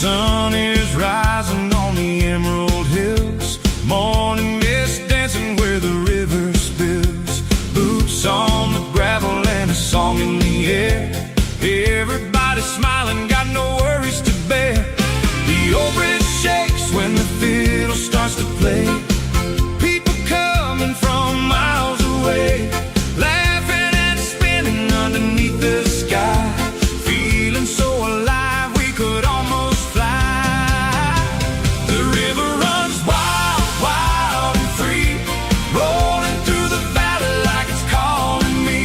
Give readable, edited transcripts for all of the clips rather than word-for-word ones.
sun is rising on the emerald hills. Morning mist dancing where the river spills. Boots on the gravel and a song in the air. Everybody smiling, got no worries to bear. The old bridge shakes when the fiddle starts to play. People coming from miles away, laughing and spinning underneath the sky. Feeling so alive we could almost fly. The river runs wild, wild and free, rolling through the valley like it's calling me.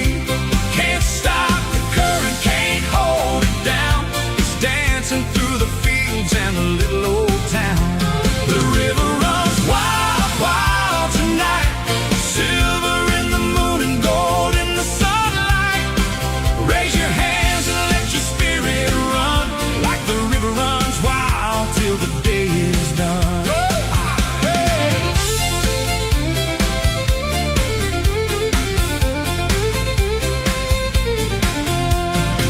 Can't stop the current, can't hold it down. It's dancing through the fields and the little old town. The river runs wild, wild tonight, silver in the moon and gold in the sunlight. Raise your hands and let your spirit run, like the river runs wild till the day is done.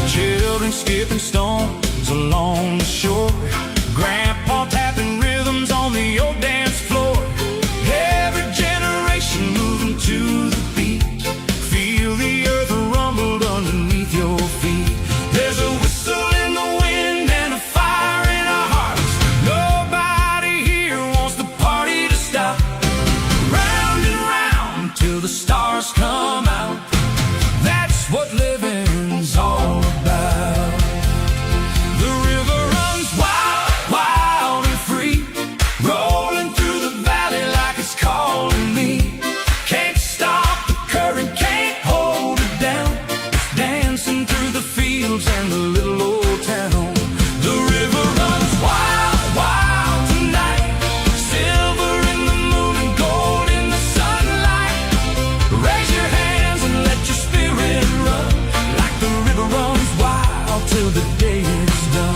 Children skipping stones along the shore, grandpa tapping rhythms on the old dance floor. Every generation moving to the beat, feel the earth rumble underneath your feet. There's a whistle in the wind and a fire in our hearts. Nobody here wants the party to stop. Round and round till the stars come out. That's what living's all about. The river runs wild, wild and free, rolling through the valley like it's calling me. Can't stop the current, can't hold it down. It's dancing through the fields and the little old town. The river runs wild, wild tonight, silver in the moon and gold in the sunlight. Raise your hands and let your spirit run, like the river runs wild till the day is done.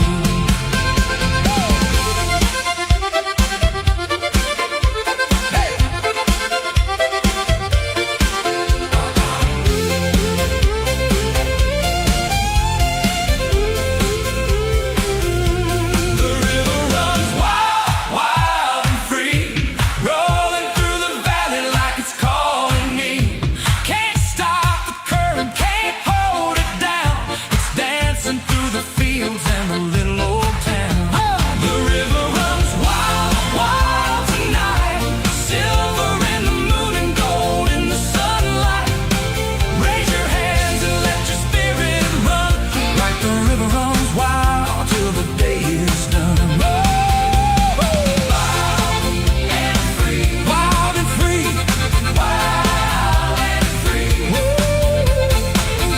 Hey! The river runs wild, wild and free, rolling through the valley like it's calling me. Can't stop the current, can't hold it down. It's dancing through the fields and the little old town. The river runs wild, wild tonight, silver in the moon and gold in the sunlight. Raise your hands and let your spirit run, like the river runs wild till the day is done. Wild and free, wild and free, wild and free,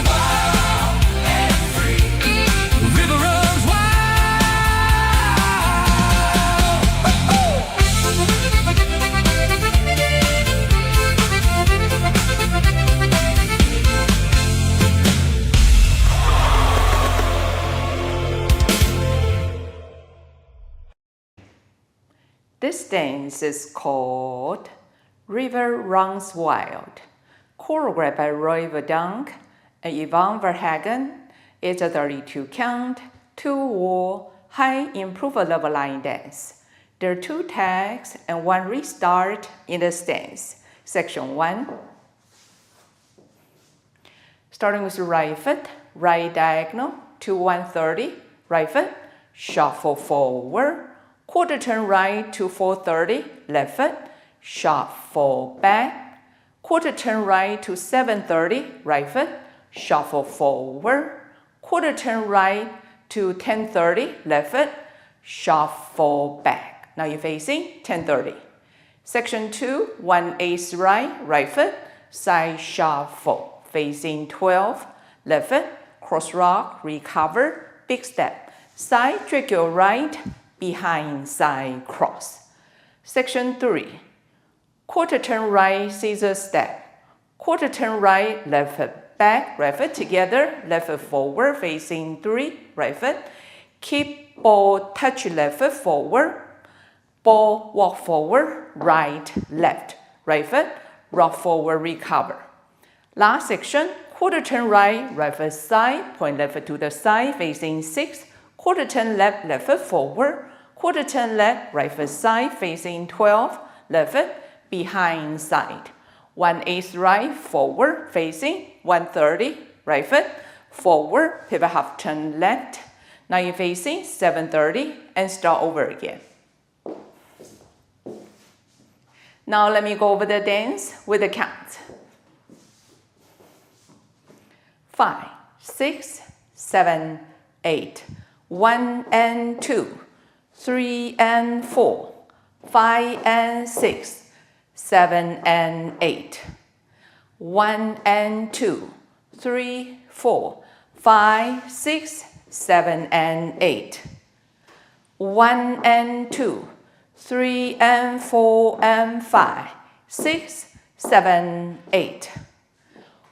wild and free. The river runs wild. This dance is called River Runs Wild, choreographed by Verdonk and Ivonne Verhagen. It's a 32 count, 2-wall, high improvisable line dance. There are 2 tags and 1 restart in this dance. Section 1. Starting with the right foot, right diagonal to 130, right foot, shuffle forward, quarter turn right to 430, left foot, shuffle back, quarter turn right to 730, right foot, shuffle forward, quarter turn right to 1030, left foot, shuffle back. Now you're facing 1030. Section 2, 1/8 right, right foot, side shuffle, facing 12, left foot, cross rock, recover, big step, side drag your right, behind side cross. Section 3, quarter turn right, scissor step, quarter turn right, left foot back, right foot together, left foot forward, facing 3, right foot, keep ball touch left foot forward, ball walk forward, right, left, right foot, rock forward, recover. Last section, quarter turn right, right foot side, point left foot to the side, facing 6, quarter turn left, left foot forward, quarter turn left, right foot side, facing 12, left foot, behind side. 1/8 right, forward, facing 130, right foot, forward, pivot half turn left. Now you're facing 730 and start over again. Now let me go over the dance with the count. 5, 6, 7, 8. 1 and 2, 3 and 4, 5 and 6, 7 and 8. 1 and 2, 3, 4, 5, 6, 7 and 8. 1 and 2, 3 and 4 and 5, 6, 7, 8.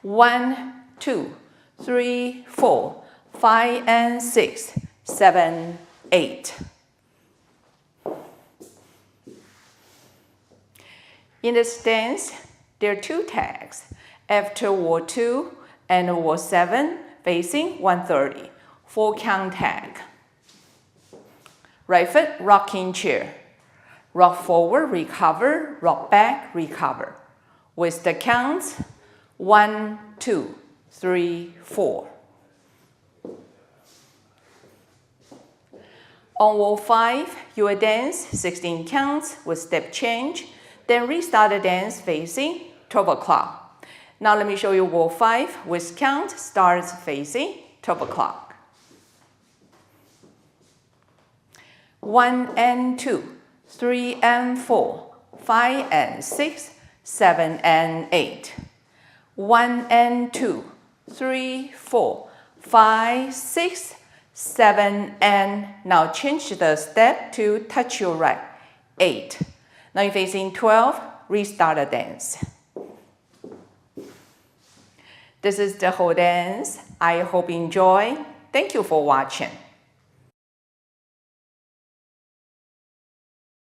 1, 2, 3, 4, 5 and 6, 7, 8. In this dance, there are 2 tags. After wall 2 and wall 7, facing 130. 4 count tag. Right foot, rocking chair. Rock forward, recover, rock back, recover. With the counts, 1, 2, 3, 4. On wall 5, you will dance 16 counts with step change, then restart the dance facing 12 o'clock. Now let me show you wall 5 with count starts facing 12 o'clock. 1 and 2, 3 and 4, 5 and 6, 7 and 8. 1 and 2, 3, 4, 5, 6, 7 and now change the step to touch your right. 8. Now you're facing 12, restart the dance. This is the whole dance. I hope you enjoy. Thank you for watching.